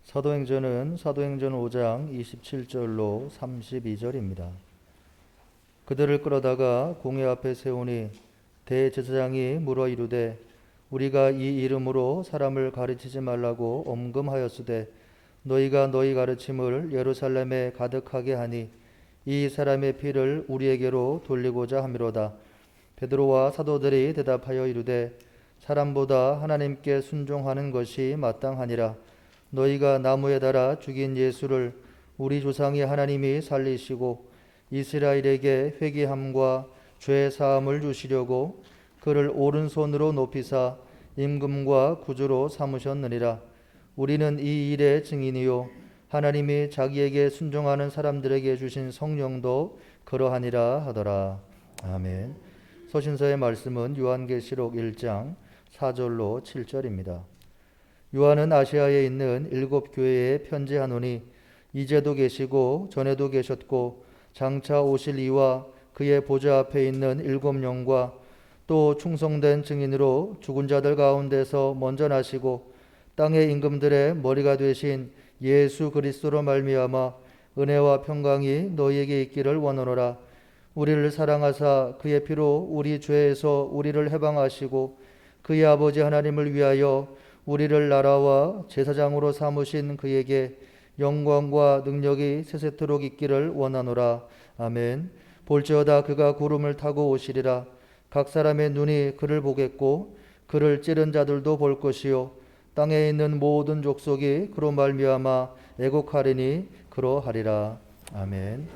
사도행전은 사도행전 5장 27절로 32절입니다. 그들을 끌어다가 공회 앞에 세우니 대제사장이 물어 이르되 우리가 이 이름으로 사람을 가르치지 말라고 엄금하였으되 너희가 너희 가르침을 예루살렘에 가득하게 하니 이 사람의 피를 우리에게로 돌리고자 함이로다. 베드로와 사도들이 대답하여 이르되 사람보다 하나님께 순종하는 것이 마땅하니라. 너희가 나무에 달아 죽인 예수를 우리 조상이 하나님이 살리시고 이스라엘에게 회개함과 죄 사함을 주시려고 그를 오른손으로 높이사 임금과 구주로 삼으셨느니라. 우리는 이 일의 증인이요 하나님이 자기에게 순종하는 사람들에게 주신 성령도 그러하니라 하더라. 아멘. 서신서의 말씀은 요한계시록 1장 4절로 7절입니다. 요한은 아시아에 있는 7 교회에 편지하노니 이제도 계시고 전에도 계셨고 장차 오실 이와 그의 보좌 앞에 있는 7 영과 또 충성된 증인으로 죽은 자들 가운데서 먼저 나시고 땅의 임금들의 머리가 되신 예수 그리스도로 말미암아 은혜와 평강이 너희에게 있기를 원하노라. 우리를 사랑하사 그의 피로 우리 죄에서 우리를 해방하시고 그의 아버지 하나님을 위하여 우리를 나라와 제사장으로 삼으신 그에게 영광과 능력이 세세토록 있기를 원하노라. 아멘. 볼지어다 그가 구름을 타고 오시리라. 각 사람의 눈이 그를 보겠고 그를 찌른 자들도 볼 것이요 땅에 있는 모든 족속이 그로 말미암아 애곡하리니 그러하리라. 아멘.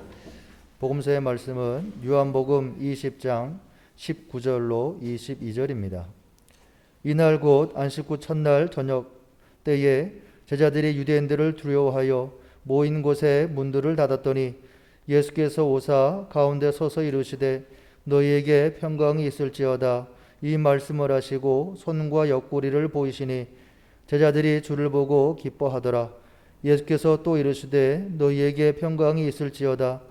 복음서의 말씀은 요한복음 20장 19절로 22절입니다. 이날 곧 안식 후 첫날 저녁 때에 제자들이 유대인들을 두려워하여 모인 곳에 문들을 닫았더니 예수께서 오사 가운데 서서 이르시되 너희에게 평강이 있을지어다. 이 말씀을 하시고 손과 옆구리를 보이시니 제자들이 주를 보고 기뻐하더라. 예수께서 또 이르시되 너희에게 평강이 있을지어다.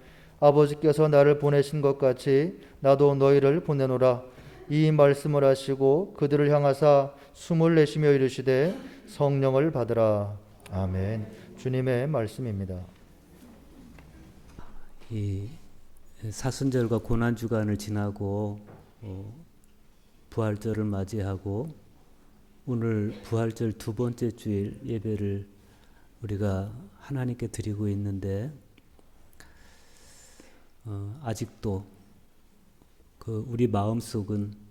아버지께서 나를 보내신 것 같이 나도 너희를 보내노라. 이 말씀을 하시고 그들을 향하사 숨을 내쉬며 이르시되 성령을 받으라. 아멘. 주님의 말씀입니다. 이 사순절과 고난주간을 지나고 부활절을 맞이하고 오늘 부활절 2번째 주일 예배를 우리가 하나님께 드리고 있는데 아직도 우리 마음속은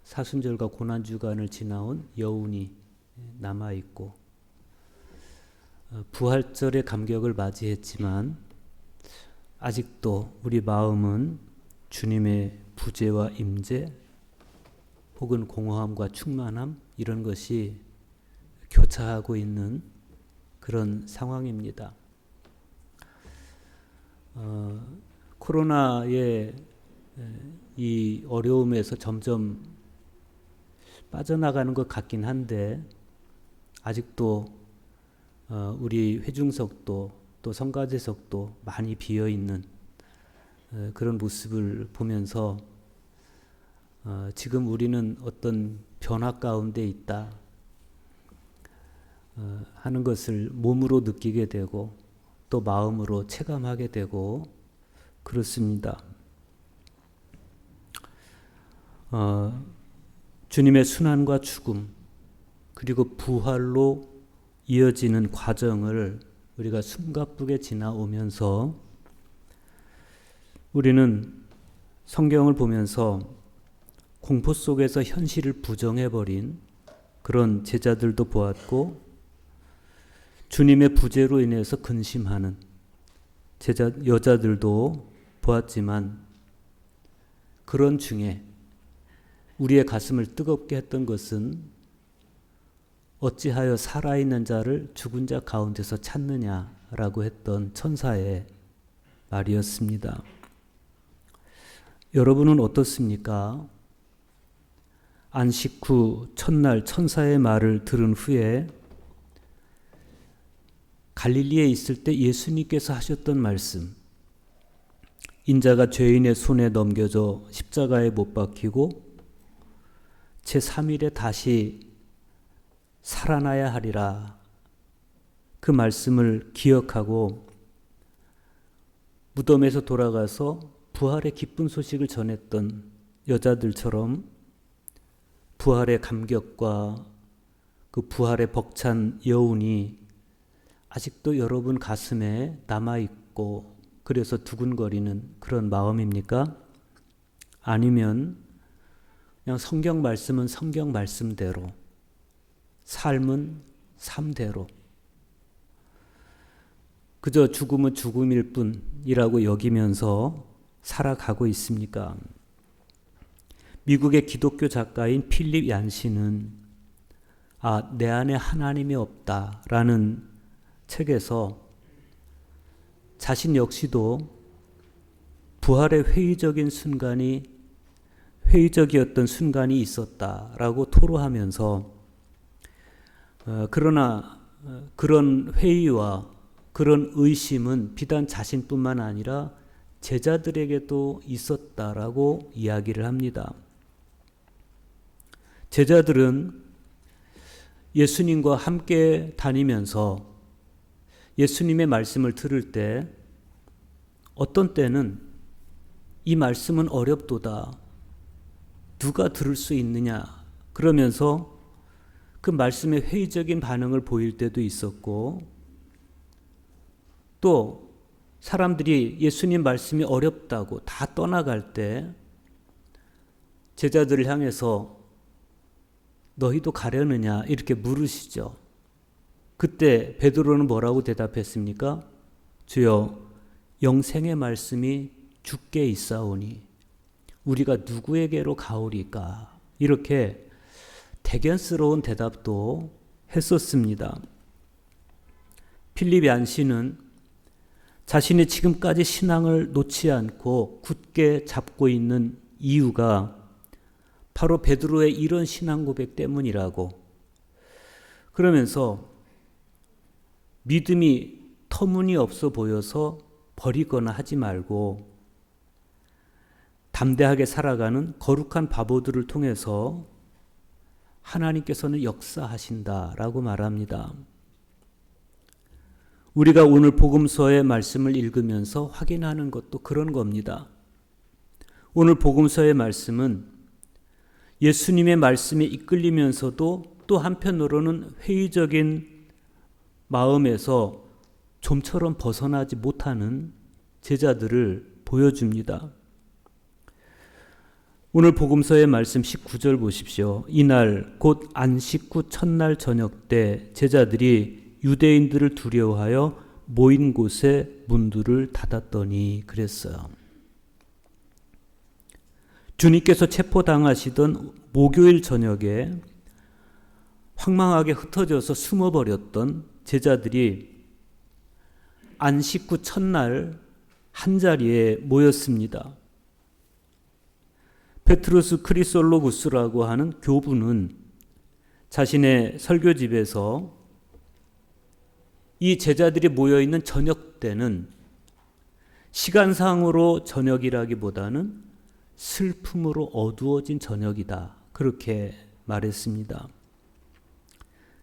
사순절과 고난주간을 지나온 여운이 남아있고 부활절의 감격을 맞이했지만 아직도 우리 마음은 주님의 부재와 임재 혹은 공허함과 충만함 이런 것이 교차하고 있는 그런 상황입니다. 코로나의 이 어려움에서 점점 빠져나가는 것 같긴 한데 아직도 우리 회중석도 또 성가대석도 많이 비어있는 그런 모습을 보면서 지금 우리는 어떤 변화 가운데 있다 하는 것을 몸으로 느끼게 되고 또 마음으로 체감하게 되고 그렇습니다. 주님의 순환과 죽음 그리고 부활로 이어지는 과정을 우리가 숨가쁘게 지나오면서 우리는 성경을 보면서 공포 속에서 현실을 부정해버린 그런 제자들도 보았고 주님의 부재로 인해서 근심하는 여자들도 보았지만 그런 중에 우리의 가슴을 뜨겁게 했던 것은 어찌하여 살아있는 자를 죽은 자 가운데서 찾느냐라고 했던 천사의 말이었습니다. 여러분은 어떻습니까? 안식 후 첫날 천사의 말을 들은 후에 갈릴리에 있을 때 예수님께서 하셨던 말씀, 인자가 죄인의 손에 넘겨져 십자가에 못 박히고 제3일에 다시 살아나야 하리라 그 말씀을 기억하고 무덤에서 돌아가서 부활의 기쁜 소식을 전했던 여자들처럼 부활의 감격과 그 부활의 벅찬 여운이 아직도 여러분 가슴에 남아있고 그래서 두근거리는 그런 마음입니까? 아니면 그냥 성경 말씀은 성경 말씀대로, 삶은 삶대로, 그저 죽음은 죽음일 뿐이라고 여기면서 살아가고 있습니까? 미국의 기독교 작가인 필립 얀시는 내 안에 하나님이 없다라는 책에서 자신 역시도 부활의 회의적이었던 순간이 있었다라고 토로하면서 그러나 그런 회의와 그런 의심은 비단 자신뿐만 아니라 제자들에게도 있었다라고 이야기를 합니다. 제자들은 예수님과 함께 다니면서 예수님의 말씀을 들을 때 어떤 때는 이 말씀은 어렵도다. 누가 들을 수 있느냐. 그러면서 그 말씀에 회의적인 반응을 보일 때도 있었고 또 사람들이 예수님 말씀이 어렵다고 다 떠나갈 때 제자들을 향해서 너희도 가려느냐 이렇게 물으시죠. 그때 베드로는 뭐라고 대답했습니까? 주여 영생의 말씀이 주께 있사오니 우리가 누구에게로 가오리까? 이렇게 대견스러운 대답도 했었습니다. 필립 얀시는 자신이 지금까지 신앙을 놓지 않고 굳게 잡고 있는 이유가 바로 베드로의 이런 신앙 고백 때문이라고, 그러면서 믿음이 터무니없어 보여서 버리거나 하지 말고 담대하게 살아가는 거룩한 바보들을 통해서 하나님께서는 역사하신다라고 말합니다. 우리가 오늘 복음서의 말씀을 읽으면서 확인하는 것도 그런 겁니다. 오늘 복음서의 말씀은 예수님의 말씀에 이끌리면서도 또 한편으로는 회의적인 마음에서 좀처럼 벗어나지 못하는 제자들을 보여줍니다. 오늘 복음서의 말씀 19절 보십시오. 이날 곧 안식 후 첫날 저녁 때 제자들이 유대인들을 두려워하여 모인 곳에 문들을 닫았더니 그랬어요. 주님께서 체포당하시던 목요일 저녁에 황망하게 흩어져서 숨어버렸던 제자들이 안식 후 첫날 한자리에 모였습니다. 페트루스 크리솔로구스라고 하는 교부는 자신의 설교집에서 이 제자들이 모여있는 저녁 때는 시간상으로 저녁이라기보다는 슬픔으로 어두워진 저녁이다. 그렇게 말했습니다.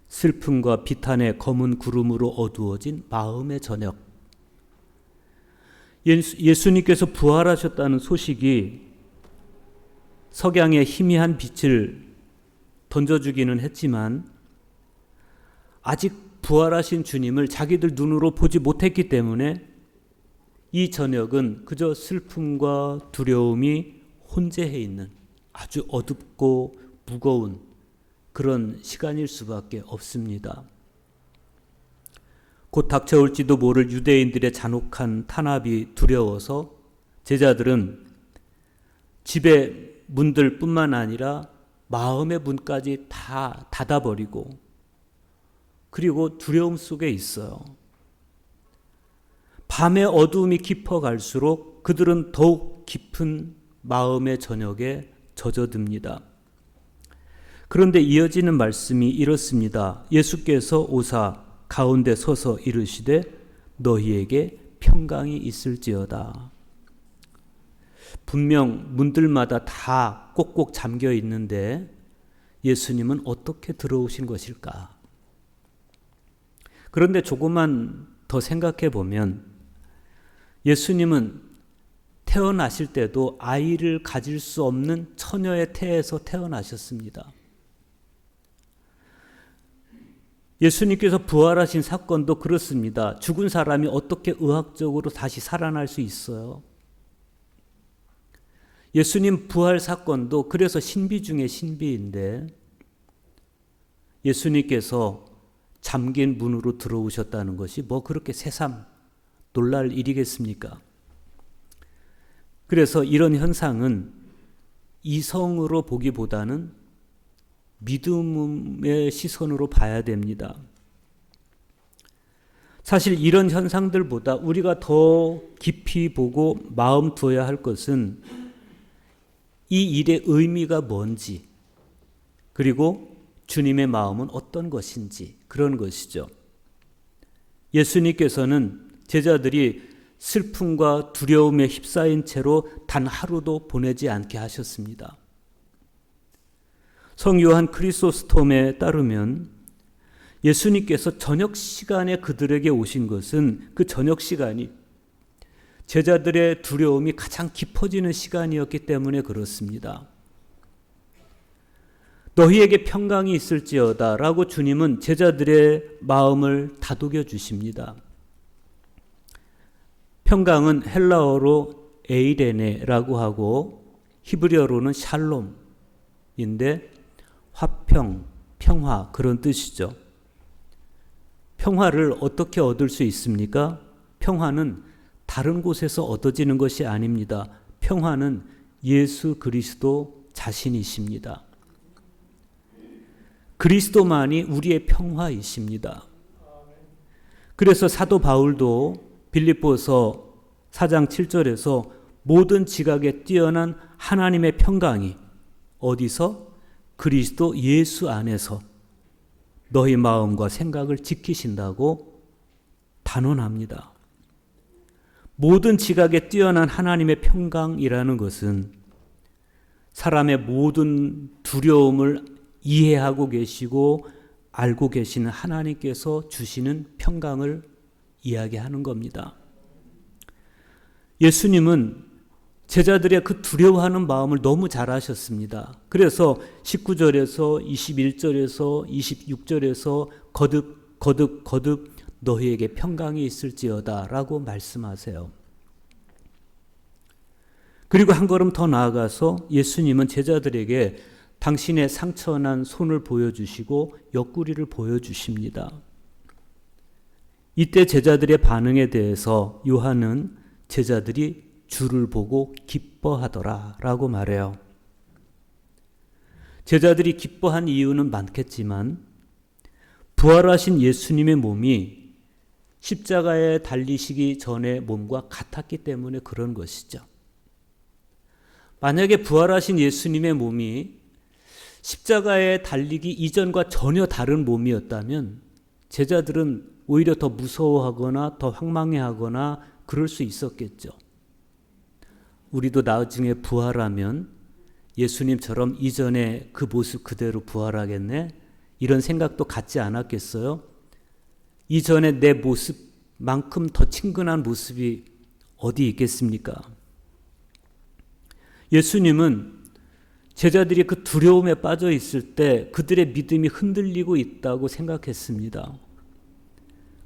슬픔과 비탄의 검은 구름으로 어두워진 마음의 저녁. 예수님께서 부활하셨다는 소식이 석양의 희미한 빛을 던져주기는 했지만 아직 부활하신 주님을 자기들 눈으로 보지 못했기 때문에 이 저녁은 그저 슬픔과 두려움이 혼재해 있는 아주 어둡고 무거운 그런 시간일 수밖에 없습니다. 곧 닥쳐올지도 모를 유대인들의 잔혹한 탄압이 두려워서 제자들은 집의 문들 뿐만 아니라 마음의 문까지 다 닫아버리고 그리고 두려움 속에 있어요. 밤의 어두움이 깊어갈수록 그들은 더욱 깊은 마음의 저녁에 젖어듭니다. 그런데 이어지는 말씀이 이렇습니다. 예수께서 오사 가운데 서서 이르시되 너희에게 평강이 있을지어다. 분명 문들마다 다 꼭꼭 잠겨 있는데 예수님은 어떻게 들어오신 것일까? 그런데 조금만 더 생각해 보면 예수님은 태어나실 때도 아이를 가질 수 없는 처녀의 태에서 태어나셨습니다. 예수님께서 부활하신 사건도 그렇습니다. 죽은 사람이 어떻게 의학적으로 다시 살아날 수 있어요? 예수님 부활 사건도 그래서 신비 중에 신비인데 예수님께서 잠긴 문으로 들어오셨다는 것이 뭐 그렇게 새삼 놀랄 일이겠습니까? 그래서 이런 현상은 이성으로 보기보다는 믿음의 시선으로 봐야 됩니다. 사실 이런 현상들보다 우리가 더 깊이 보고 마음 두어야 할 것은 이 일의 의미가 뭔지, 그리고 주님의 마음은 어떤 것인지, 그런 것이죠. 예수님께서는 제자들이 슬픔과 두려움에 휩싸인 채로 단 하루도 보내지 않게 하셨습니다. 성요한 크리소스톰에 따르면 예수님께서 저녁 시간에 그들에게 오신 것은 그 저녁 시간이 제자들의 두려움이 가장 깊어지는 시간이었기 때문에 그렇습니다. 너희에게 평강이 있을지어다 라고 주님은 제자들의 마음을 다독여 주십니다. 평강은 헬라어로 에이레네라고 하고 히브리어로는 샬롬인데 화평, 평화 그런 뜻이죠. 평화를 어떻게 얻을 수 있습니까? 평화는 다른 곳에서 얻어지는 것이 아닙니다. 평화는 예수 그리스도 자신이십니다. 그리스도만이 우리의 평화이십니다. 그래서 사도 바울도 빌립보서 4장 7절에서 모든 지각에 뛰어난 하나님의 평강이 어디서? 그리스도 예수 안에서 너희 마음과 생각을 지키신다고 단언합니다. 모든 지각에 뛰어난 하나님의 평강이라는 것은 사람의 모든 두려움을 이해하고 계시고 알고 계시는 하나님께서 주시는 평강을 이야기하는 겁니다. 예수님은 제자들의 그 두려워하는 마음을 너무 잘 아셨습니다. 그래서 19절에서 21절에서 26절에서 거듭 너희에게 평강이 있을지어다 라고 말씀하세요. 그리고 한 걸음 더 나아가서 예수님은 제자들에게 당신의 상처난 손을 보여주시고 옆구리를 보여주십니다. 이때 제자들의 반응에 대해서 요한은 제자들이 주를 보고 기뻐하더라 라고 말해요. 제자들이 기뻐한 이유는 많겠지만 부활하신 예수님의 몸이 십자가에 달리시기 전의 몸과 같았기 때문에 그런 것이죠. 만약에 부활하신 예수님의 몸이 십자가에 달리기 이전과 전혀 다른 몸이었다면 제자들은 오히려 더 무서워하거나 더 황망해하거나 그럴 수 있었겠죠. 우리도 나중에 부활하면 예수님처럼 이전에 그 모습 그대로 부활하겠네? 이런 생각도 갖지 않았겠어요? 이전에 내 모습만큼 더 친근한 모습이 어디 있겠습니까? 예수님은 제자들이 그 두려움에 빠져 있을 때 그들의 믿음이 흔들리고 있다고 생각했습니다.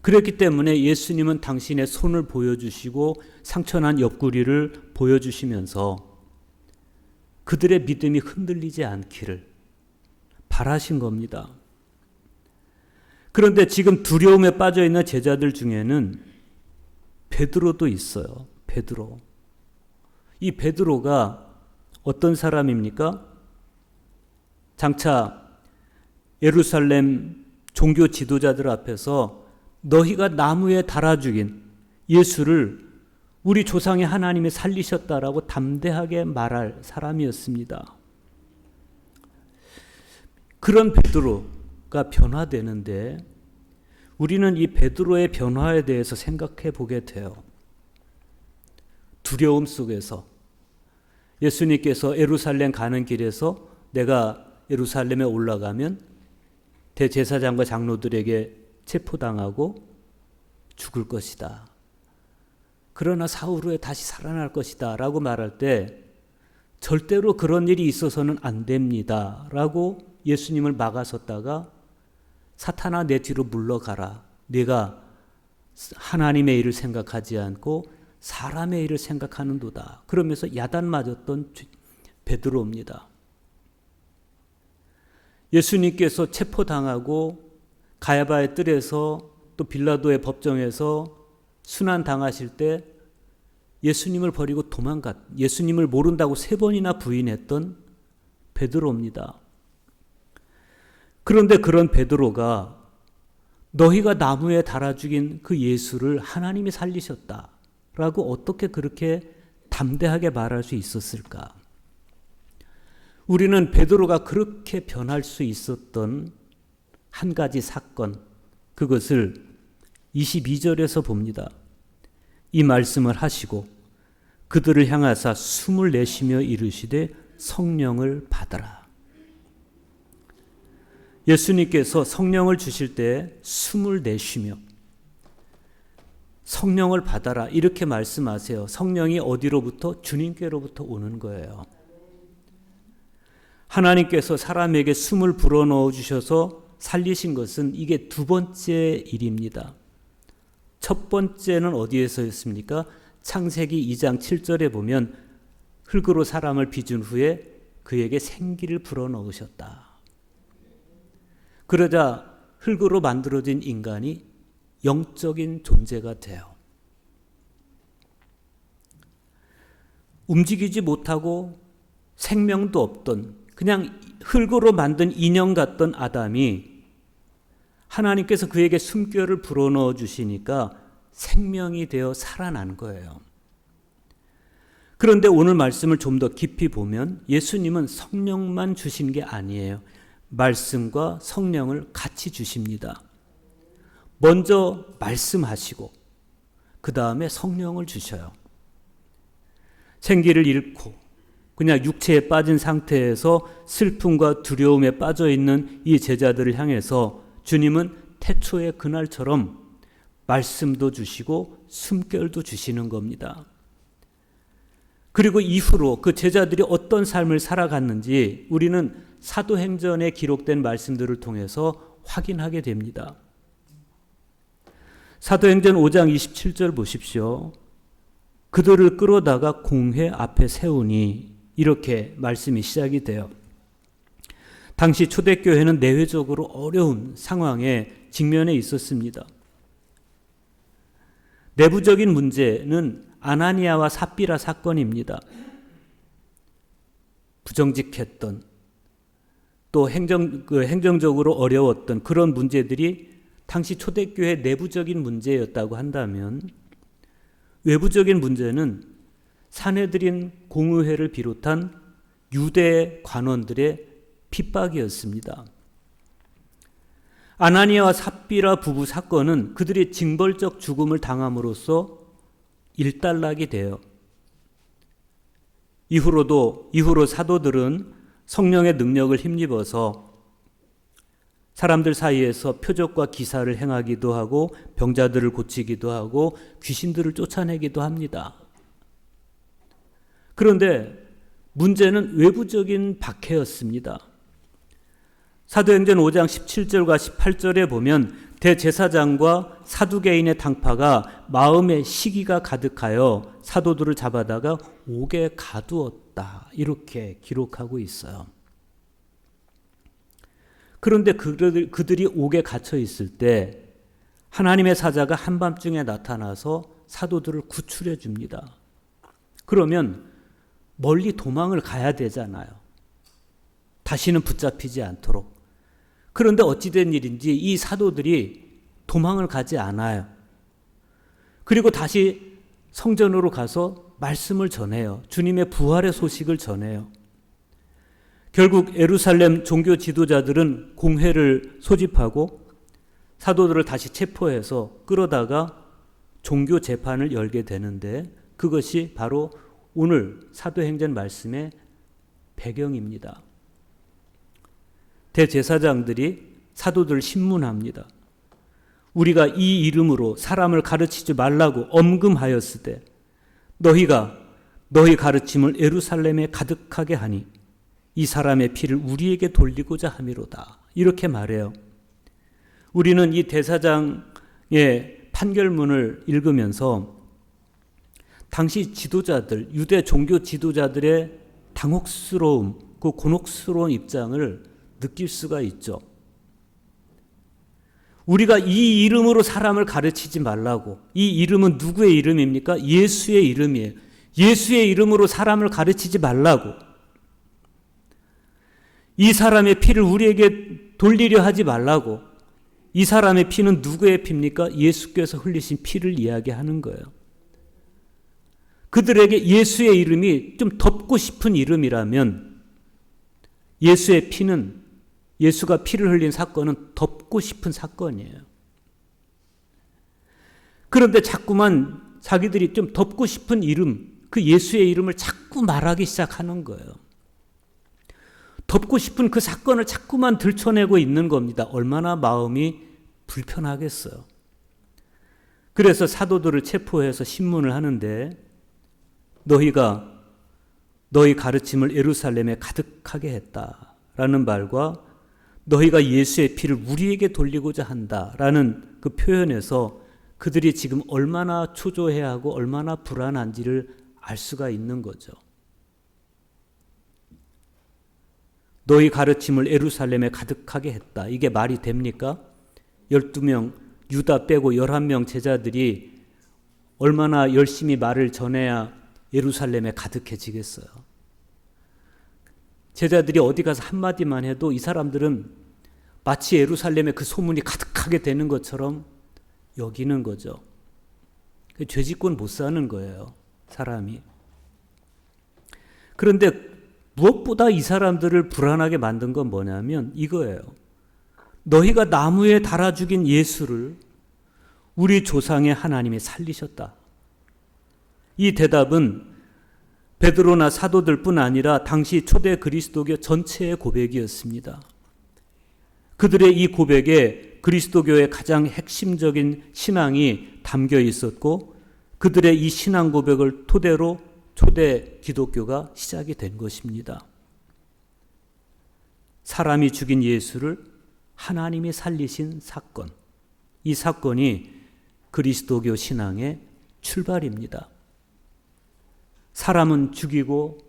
그렇기 때문에 예수님은 당신의 손을 보여주시고 상처난 옆구리를 보여주시면서 그들의 믿음이 흔들리지 않기를 바라신 겁니다. 그런데 지금 두려움에 빠져 있는 제자들 중에는 베드로도 있어요. 베드로. 이 베드로가 어떤 사람입니까? 장차 예루살렘 종교 지도자들 앞에서 너희가 나무에 달아 죽인 예수를 우리 조상의 하나님이 살리셨다라고 담대하게 말할 사람이었습니다. 그런 베드로가 변화되는데 우리는 이 베드로의 변화에 대해서 생각해 보게 돼요. 두려움 속에서 예수님께서 예루살렘 가는 길에서 내가 예루살렘에 올라가면 대제사장과 장로들에게 체포당하고 죽을 것이다. 그러나 사흘 후에 다시 살아날 것이다 라고 말할 때 절대로 그런 일이 있어서는 안 됩니다 라고 예수님을 막아섰다가 사탄아 내 뒤로 물러가라. 네가 하나님의 일을 생각하지 않고 사람의 일을 생각하는도다. 그러면서 야단 맞았던 베드로입니다. 예수님께서 체포당하고 가야바의 뜰에서 또 빌라도의 법정에서 순환당하실 때 예수님을 버리고 예수님을 모른다고 3번이나 부인했던 베드로입니다. 그런데 그런 베드로가 너희가 나무에 달아 죽인 그 예수를 하나님이 살리셨다라고 어떻게 그렇게 담대하게 말할 수 있었을까? 우리는 베드로가 그렇게 변할 수 있었던 한 가지 사건, 그것을 22절에서 봅니다. 이 말씀을 하시고 그들을 향하사 숨을 내쉬며 이르시되 성령을 받아라. 예수님께서 성령을 주실 때 숨을 내쉬며 성령을 받아라 이렇게 말씀하세요. 성령이 어디로부터? 주님께로부터 오는 거예요. 하나님께서 사람에게 숨을 불어넣어 주셔서 살리신 것은 이게 2번째 일입니다. 첫 번째는 어디에서였습니까? 창세기 2장 7절에 보면 흙으로 사람을 빚은 후에 그에게 생기를 불어넣으셨다. 그러자 흙으로 만들어진 인간이 영적인 존재가 돼요. 움직이지 못하고 생명도 없던 그냥 흙으로 만든 인형 같던 아담이 하나님께서 그에게 숨결을 불어넣어 주시니까 생명이 되어 살아난 거예요. 그런데 오늘 말씀을 좀 더 깊이 보면 예수님은 성령만 주신 게 아니에요. 말씀과 성령을 같이 주십니다. 먼저 말씀하시고 그 다음에 성령을 주셔요. 생기를 잃고 그냥 육체에 빠진 상태에서 슬픔과 두려움에 빠져 있는 이 제자들을 향해서 주님은 태초의 그날처럼 말씀도 주시고 숨결도 주시는 겁니다. 그리고 이후로 그 제자들이 어떤 삶을 살아갔는지 우리는 사도행전에 기록된 말씀들을 통해서 확인하게 됩니다. 사도행전 5장 27절 보십시오. 그들을 끌어다가 공회 앞에 세우니 이렇게 말씀이 시작이 돼요. 당시 초대교회는 내외적으로 어려운 상황에 직면해 있었습니다. 내부적인 문제는 아나니아와 삽비라 사건입니다. 부정직했던 또 행정적으로 어려웠던 그런 문제들이 당시 초대교회 내부적인 문제였다고 한다면 외부적인 문제는 산헤드린 공의회를 비롯한 유대 관원들의 핍박이었습니다. 아나니아와 삽비라 부부 사건은 그들이 징벌적 죽음을 당함으로써 일단락이 돼요. 이후로 사도들은 성령의 능력을 힘입어서 사람들 사이에서 표적과 기사를 행하기도 하고 병자들을 고치기도 하고 귀신들을 쫓아내기도 합니다. 그런데 문제는 외부적인 박해였습니다. 사도행전 5장 17절과 18절에 보면 대제사장과 사두개인의 당파가 마음에 시기가 가득하여 사도들을 잡아다가 옥에 가두었다. 이렇게 기록하고 있어요. 그런데 그들이 옥에 갇혀 있을 때 하나님의 사자가 한밤중에 나타나서 사도들을 구출해 줍니다. 그러면 멀리 도망을 가야 되잖아요. 다시는 붙잡히지 않도록. 그런데 어찌된 일인지 이 사도들이 도망을 가지 않아요. 그리고 다시 성전으로 가서 말씀을 전해요. 주님의 부활의 소식을 전해요. 결국 예루살렘 종교 지도자들은 공회를 소집하고 사도들을 다시 체포해서 끌어다가 종교 재판을 열게 되는데 그것이 바로 오늘 사도행전 말씀의 배경입니다. 대제사장들이 사도들을 신문합니다. 우리가 이 이름으로 사람을 가르치지 말라고 엄금하였으되 너희가 너희 가르침을 예루살렘에 가득하게 하니 이 사람의 피를 우리에게 돌리고자 함이로다. 이렇게 말해요. 우리는 이 대사장의 판결문을 읽으면서 당시 지도자들, 유대 종교 지도자들의 당혹스러움, 그 곤혹스러운 입장을 느낄 수가 있죠. 우리가 이 이름으로 사람을 가르치지 말라고. 이 이름은 누구의 이름입니까? 예수의 이름이에요. 예수의 이름으로 사람을 가르치지 말라고. 이 사람의 피를 우리에게 돌리려 하지 말라고. 이 사람의 피는 누구의 피입니까? 예수께서 흘리신 피를 이야기하는 거예요. 그들에게 예수의 이름이 좀 덮고 싶은 이름이라면 예수의 피는, 예수가 피를 흘린 사건은 덮고 싶은 사건이에요. 그런데 자꾸만 자기들이 좀 덮고 싶은 이름, 그 예수의 이름을 자꾸 말하기 시작하는 거예요. 덮고 싶은 그 사건을 자꾸만 들춰내고 있는 겁니다. 얼마나 마음이 불편하겠어요. 그래서 사도들을 체포해서 신문을 하는데 너희가 너희 가르침을 예루살렘에 가득하게 했다라는 말과 너희가 예수의 피를 우리에게 돌리고자 한다라는 그 표현에서 그들이 지금 얼마나 초조해하고 얼마나 불안한지를 알 수가 있는 거죠. 너희 가르침을 예루살렘에 가득하게 했다. 이게 말이 됩니까? 12명, 유다 빼고 11명 제자들이 얼마나 열심히 말을 전해야 예루살렘에 가득해지겠어요. 제자들이 어디 가서 한마디만 해도 이 사람들은 마치 예루살렘에 그 소문이 가득하게 되는 것처럼 여기는 거죠. 죄짓고는 못 사는 거예요, 사람이. 그런데 무엇보다 이 사람들을 불안하게 만든 건 뭐냐면 이거예요. 너희가 나무에 달아 죽인 예수를 우리 조상의 하나님이 살리셨다. 이 대답은 베드로나 사도들뿐 아니라 당시 초대 그리스도교 전체의 고백이었습니다. 그들의 이 고백에 그리스도교의 가장 핵심적인 신앙이 담겨 있었고 그들의 이 신앙 고백을 토대로 초대 기독교가 시작이 된 것입니다. 사람이 죽인 예수를 하나님이 살리신 사건, 이 사건이 그리스도교 신앙의 출발입니다. 사람은 죽이고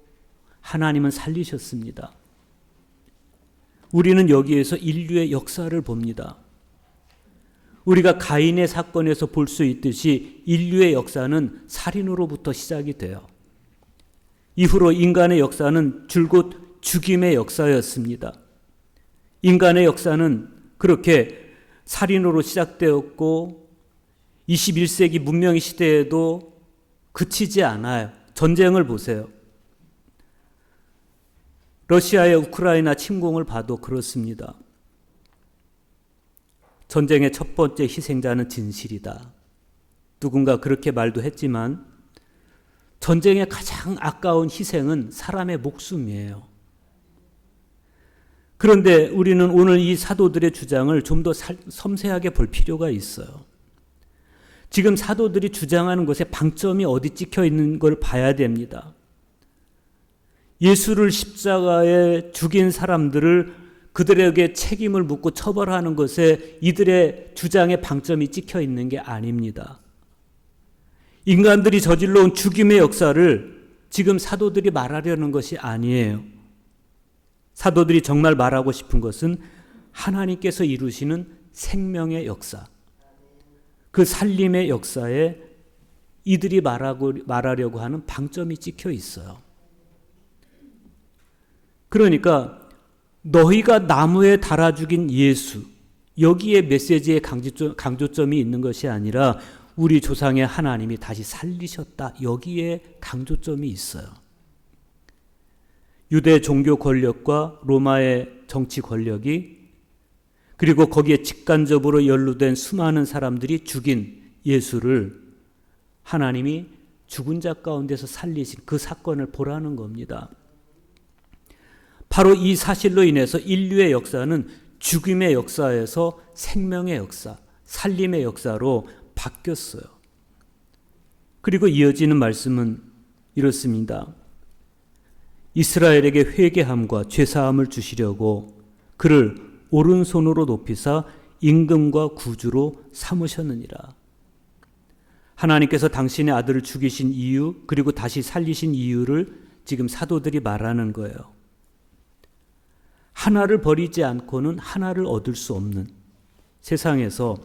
하나님은 살리셨습니다. 우리는 여기에서 인류의 역사를 봅니다. 우리가 가인의 사건에서 볼 수 있듯이 인류의 역사는 살인으로부터 시작이 돼요. 이후로 인간의 역사는 줄곧 죽임의 역사였습니다. 인간의 역사는 그렇게 살인으로 시작되었고 21세기 문명의 시대에도 그치지 않아요. 전쟁을 보세요. 러시아의 우크라이나 침공을 봐도 그렇습니다. 전쟁의 첫 번째 희생자는 진실이다. 누군가 그렇게 말도 했지만 전쟁의 가장 아까운 희생은 사람의 목숨이에요. 그런데 우리는 오늘 이 사도들의 주장을 좀 더 섬세하게 볼 필요가 있어요. 지금 사도들이 주장하는 것에 방점이 어디 찍혀 있는 걸 봐야 됩니다. 예수를 십자가에 죽인 사람들을 그들에게 책임을 묻고 처벌하는 것에 이들의 주장의 방점이 찍혀 있는 게 아닙니다. 인간들이 저질러온 죽임의 역사를 지금 사도들이 말하려는 것이 아니에요. 사도들이 정말 말하고 싶은 것은 하나님께서 이루시는 생명의 역사, 그 살림의 역사에 이들이 말하려고 하는 방점이 찍혀 있어요. 그러니까 너희가 나무에 달아 죽인 예수, 여기에 메시지의 강조점이 있는 것이 아니라 우리 조상의 하나님이 다시 살리셨다, 여기에 강조점이 있어요. 유대 종교 권력과 로마의 정치 권력이 그리고 거기에 직간접으로 연루된 수많은 사람들이 죽인 예수를 하나님이 죽은 자 가운데서 살리신 그 사건을 보라는 겁니다. 바로 이 사실로 인해서 인류의 역사는 죽임의 역사에서 생명의 역사, 살림의 역사로 바뀌었어요. 그리고 이어지는 말씀은 이렇습니다. 이스라엘에게 회개함과 죄사함을 주시려고 그를 오른손으로 높이사 임금과 구주로 삼으셨느니라. 하나님께서 당신의 아들을 죽이신 이유, 그리고 다시 살리신 이유를 지금 사도들이 말하는 거예요. 하나를 버리지 않고는 하나를 얻을 수 없는 세상에서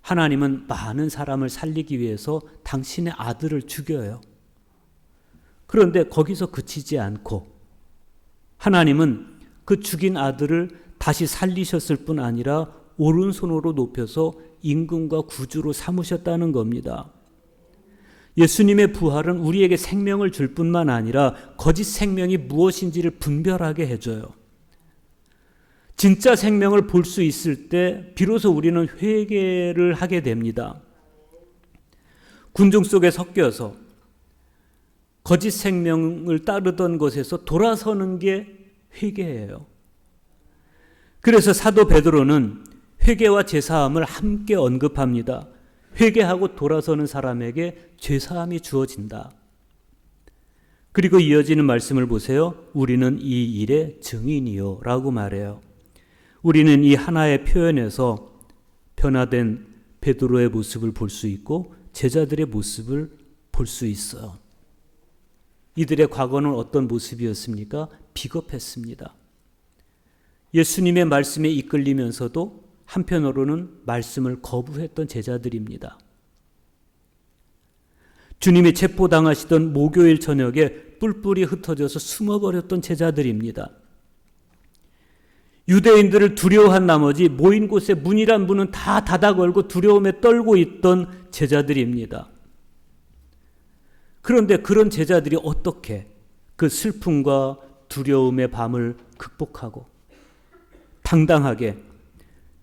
하나님은 많은 사람을 살리기 위해서 당신의 아들을 죽여요. 그런데 거기서 그치지 않고 하나님은 그 죽인 아들을 다시 살리셨을 뿐 아니라 오른손으로 높여서 임금과 구주로 삼으셨다는 겁니다. 예수님의 부활은 우리에게 생명을 줄 뿐만 아니라 거짓 생명이 무엇인지를 분별하게 해줘요. 진짜 생명을 볼 수 있을 때 비로소 우리는 회개를 하게 됩니다. 군중 속에 섞여서 거짓 생명을 따르던 것에서 돌아서는 게 회개예요. 그래서 사도 베드로는 회개와 제사함을 함께 언급합니다. 회개하고 돌아서는 사람에게 죄사함이 주어진다. 그리고 이어지는 말씀을 보세요. 우리는 이 일의 증인이요 라고 말해요. 우리는 이 하나의 표현에서 변화된 베드로의 모습을 볼 수 있고 제자들의 모습을 볼 수 있어요. 이들의 과거는 어떤 모습이었습니까? 비겁했습니다. 예수님의 말씀에 이끌리면서도 한편으로는 말씀을 거부했던 제자들입니다. 주님이 체포당하시던 목요일 저녁에 뿔뿔이 흩어져서 숨어버렸던 제자들입니다. 유대인들을 두려워한 나머지 모인 곳에 문이란 문은 다 닫아 걸고 두려움에 떨고 있던 제자들입니다. 그런데 그런 제자들이 어떻게 그 슬픔과 두려움의 밤을 극복하고 당당하게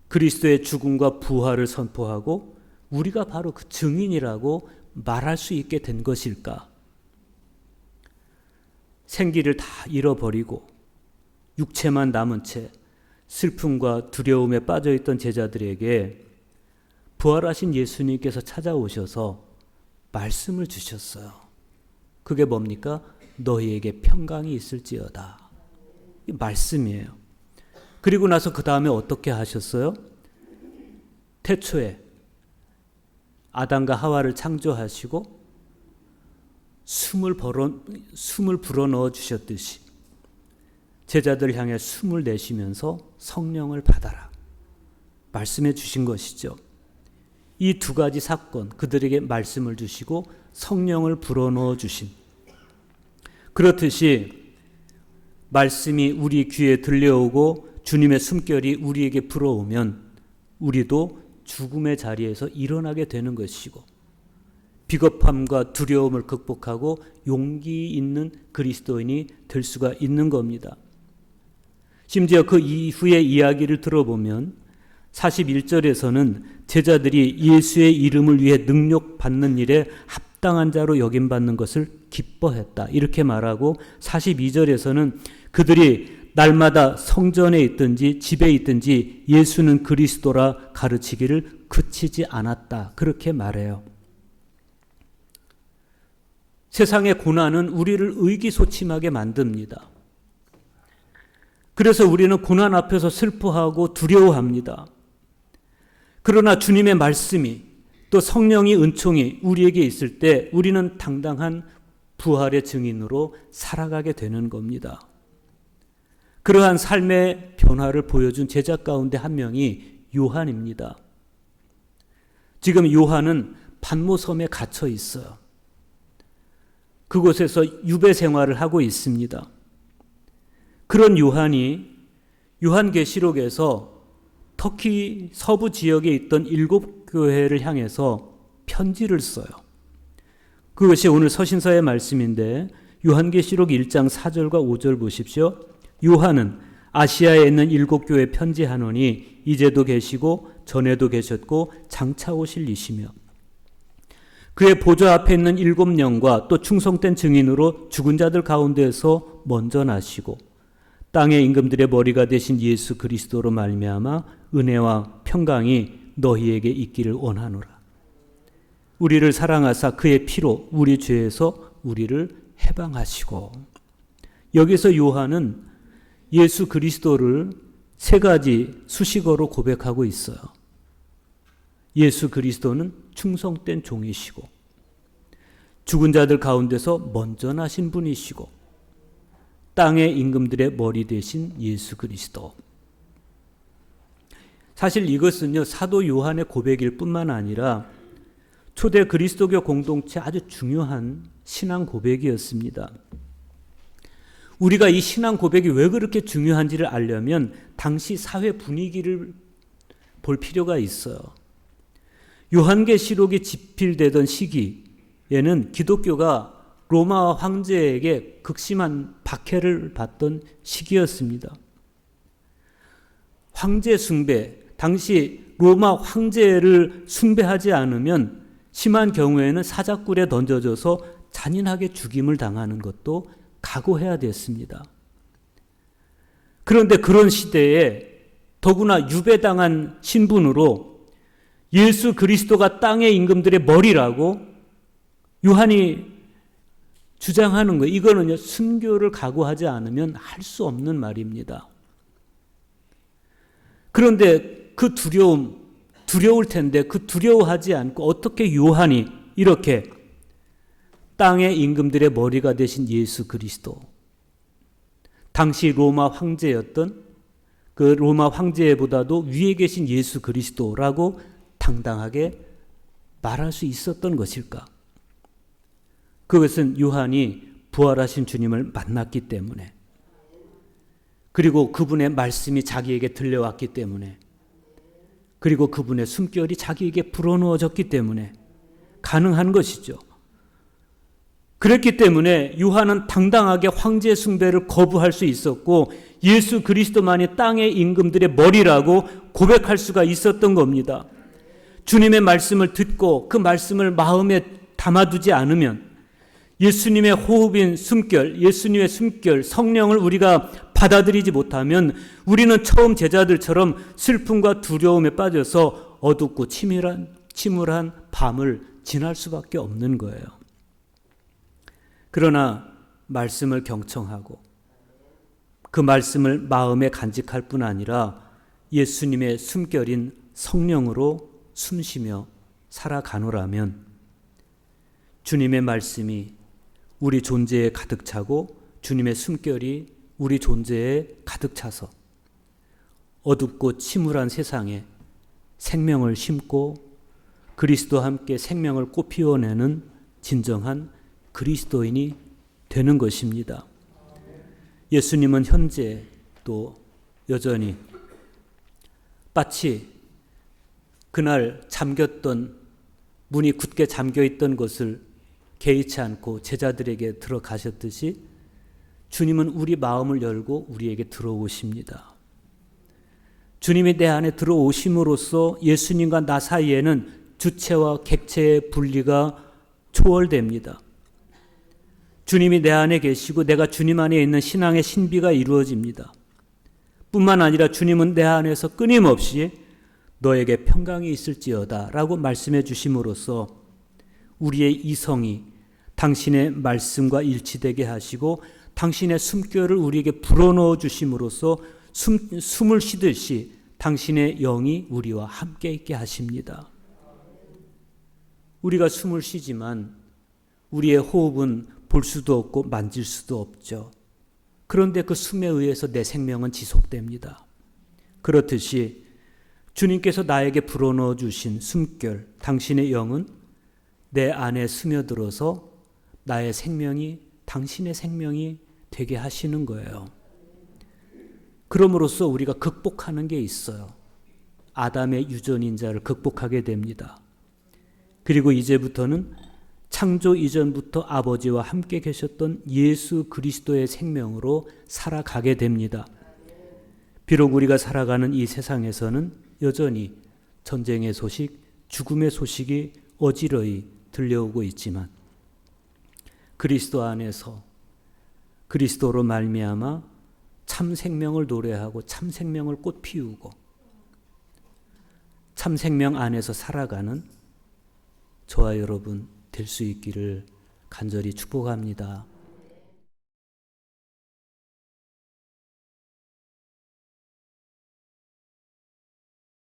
그리스도의 죽음과 부활을 선포하고 우리가 바로 그 증인이라고 말할 수 있게 된 것일까? 생기를 다 잃어버리고 육체만 남은 채 슬픔과 두려움에 빠져있던 제자들에게 부활하신 예수님께서 찾아오셔서 말씀을 주셨어요. 그게 뭡니까? 너희에게 평강이 있을지어다. 이 말씀이에요. 그리고 나서 그 다음에 어떻게 하셨어요? 태초에 아담과 하와를 창조하시고 숨을 불어넣어 주셨듯이 제자들 향해 숨을 내쉬면서 성령을 받아라 말씀해 주신 것이죠. 이 두 가지 사건, 그들에게 말씀을 주시고 성령을 불어넣어 주신, 그렇듯이 말씀이 우리 귀에 들려오고 주님의 숨결이 우리에게 불어오면 우리도 죽음의 자리에서 일어나게 되는 것이고 비겁함과 두려움을 극복하고 용기 있는 그리스도인이 될 수가 있는 겁니다. 심지어 그 이후의 이야기를 들어보면 41절에서는 제자들이 예수의 이름을 위해 능력받는 일에 합당한 자로 여김받는 것을 기뻐했다 이렇게 말하고 42절에서는 그들이 날마다 성전에 있든지 집에 있든지 예수는 그리스도라 가르치기를 그치지 않았다 그렇게 말해요. 세상의 고난은 우리를 의기소침하게 만듭니다. 그래서 우리는 고난 앞에서 슬퍼하고 두려워합니다. 그러나 주님의 말씀이 또 성령의 은총이 우리에게 있을 때 우리는 당당한 부활의 증인으로 살아가게 되는 겁니다. 그러한 삶의 변화를 보여준 제자 가운데 한 명이 요한입니다. 지금 요한은 pat모섬에 갇혀 있어요. 그곳에서 유배 생활을 하고 있습니다. 그런 요한이 요한계시록에서 터키 서부 지역에 있던 7교회를 향해서 편지를 써요. 그것이 오늘 서신서의 말씀인데 요한계시록 1장 4절과 5절 보십시오. 요한은 아시아에 있는 7교회 편지하노니 이제도 계시고 전에도 계셨고 장차 오실 이시며 그의 보좌 앞에 있는 7영과 또 충성된 증인으로 죽은 자들 가운데에서 먼저 나시고 땅의 임금들의 머리가 되신 예수 그리스도로 말미암아 은혜와 평강이 너희에게 있기를 원하노라. 우리를 사랑하사 그의 피로 우리 죄에서 우리를 해방하시고. 여기서 요한은 예수 그리스도를 세 가지 수식어로 고백하고 있어요. 예수 그리스도는 충성된 종이시고, 죽은 자들 가운데서 먼저 나신 분이시고, 땅의 임금들의 머리 되신 예수 그리스도. 사실 이것은요, 사도 요한의 고백일 뿐만 아니라 초대 그리스도교 공동체 아주 중요한 신앙 고백이었습니다. 우리가 이 신앙 고백이 왜 그렇게 중요한지를 알려면 당시 사회 분위기를 볼 필요가 있어요. 요한계시록이 집필되던 시기에는 기독교가 로마 황제에게 극심한 박해를 받던 시기였습니다. 황제 숭배, 당시 로마 황제를 숭배하지 않으면 심한 경우에는 사자굴에 던져져서 잔인하게 죽임을 당하는 것도 각오해야 됐습니다. 그런데 그런 시대에 더구나 유배당한 신분으로 예수 그리스도가 땅의 임금들의 머리라고 요한이 주장하는 거예요. 이거는요, 순교를 각오하지 않으면 할 수 없는 말입니다. 그런데 그 두려울 텐데 그 두려워하지 않고 어떻게 요한이 이렇게 땅의 임금들의 머리가 되신 예수 그리스도, 당시 로마 황제였던 그 로마 황제보다도 위에 계신 예수 그리스도라고 당당하게 말할 수 있었던 것일까? 그것은 요한이 부활하신 주님을 만났기 때문에, 그리고 그분의 말씀이 자기에게 들려왔기 때문에, 그리고 그분의 숨결이 자기에게 불어넣어졌기 때문에 가능한 것이죠. 그랬기 때문에 요한은 당당하게 황제 숭배를 거부할 수 있었고 예수 그리스도만이 땅의 임금들의 머리라고 고백할 수가 있었던 겁니다. 주님의 말씀을 듣고 그 말씀을 마음에 담아두지 않으면, 예수님의 호흡인 숨결, 예수님의 숨결, 성령을 우리가 받아들이지 못하면 우리는 처음 제자들처럼 슬픔과 두려움에 빠져서 어둡고 침울한 밤을 지날 수밖에 없는 거예요. 그러나 말씀을 경청하고 그 말씀을 마음에 간직할 뿐 아니라 예수님의 숨결인 성령으로 숨쉬며 살아가노라면 주님의 말씀이 우리 존재에 가득 차고 주님의 숨결이 우리 존재에 가득 차서 어둡고 침울한 세상에 생명을 심고 그리스도와 함께 생명을 꽃피워내는 진정한 그리스도인이 되는 것입니다. 예수님은 현재 또 여전히 마치 그날 잠겼던 문이 굳게 잠겨있던 것을 개의치 않고 제자들에게 들어가셨듯이 주님은 우리 마음을 열고 우리에게 들어오십니다. 주님이 내 안에 들어오심으로써 예수님과 나 사이에는 주체와 객체의 분리가 초월됩니다. 주님이 내 안에 계시고 내가 주님 안에 있는 신앙의 신비가 이루어집니다. 뿐만 아니라 주님은 내 안에서 끊임없이 너에게 평강이 있을지어다 라고 말씀해 주심으로써 우리의 이성이 당신의 말씀과 일치되게 하시고 당신의 숨결을 우리에게 불어넣어 주심으로써 숨을 쉬듯이 당신의 영이 우리와 함께 있게 하십니다. 우리가 숨을 쉬지만 우리의 호흡은 볼 수도 없고 만질 수도 없죠. 그런데 그 숨에 의해서 내 생명은 지속됩니다. 그렇듯이 주님께서 나에게 불어넣어 주신 숨결, 당신의 영은 내 안에 스며들어서 나의 생명이 당신의 생명이 되게 하시는 거예요. 그럼으로써 우리가 극복하는 게 있어요. 아담의 유전인자를 극복하게 됩니다. 그리고 이제부터는 창조 이전부터 아버지와 함께 계셨던 예수 그리스도의 생명으로 살아가게 됩니다. 비록 우리가 살아가는 이 세상에서는 여전히 전쟁의 소식, 죽음의 소식이 어지러이 들려오고 있지만 그리스도 안에서 그리스도로 말미암아 참 생명을 노래하고 참 생명을 꽃피우고 참 생명 안에서 살아가는 저와 여러분 될 수 있기를 간절히 축복합니다.